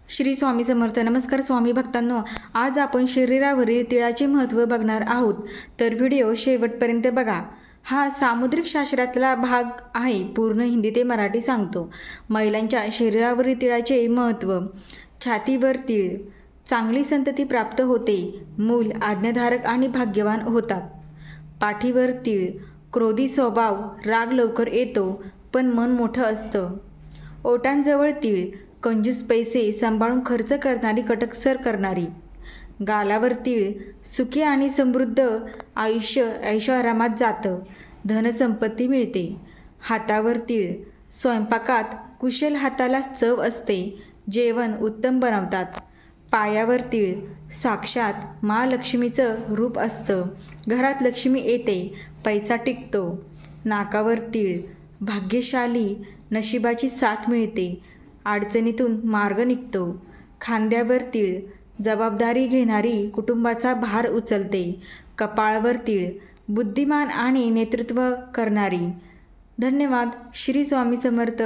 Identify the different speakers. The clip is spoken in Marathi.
Speaker 1: श्री स्वामी समर्थ. नमस्कार स्वामी भक्तांनो, आज आपण शरीरावरील तिळाचे महत्त्व बघणार आहोत, तर व्हिडिओ शेवटपर्यंत बघा. हा सामुद्रिक शास्त्रातला भाग आहे. पूर्ण हिंदी ते मराठी सांगतो. महिलांच्या शरीरावरील तिळाचे महत्त्व. छातीवर तीळ, चांगली संतती प्राप्त होते, मूल आज्ञाधारक आणि भाग्यवान होतात. पाठीवर तीळ, क्रोधी स्वभाव, राग लवकर येतो पण मन मोठं असतं. ओठांजवळ तीळ, कंजूस, पैसे सांभाळून खर्च करणारी, कटकसर करणारी. गालावर तीळ, सुखी आणि समृद्ध आयुष्य ऐशोआरामात जातं, धनसंपत्ती मिळते. हातावर तीळ, स्वयंपाकात कुशल हाताला चव असते, जेवण उत्तम बनवतात. पायावर तीळ, साक्षात महालक्ष्मीचं रूप असतं, घरात लक्ष्मी येते, पैसा टिकतो. नाकावर तीळ, भाग्यशाली, नशिबाची साथ मिळते, अडचणीतून मार्ग निघतो. खांद्यावर तीळ, जबाबदारी घेणारी, कुटुंबाचा भार उचलते. कपाळावर तीळ, बुद्धिमान आणि नेतृत्व करणारी. धन्यवाद. श्री स्वामी समर्थ.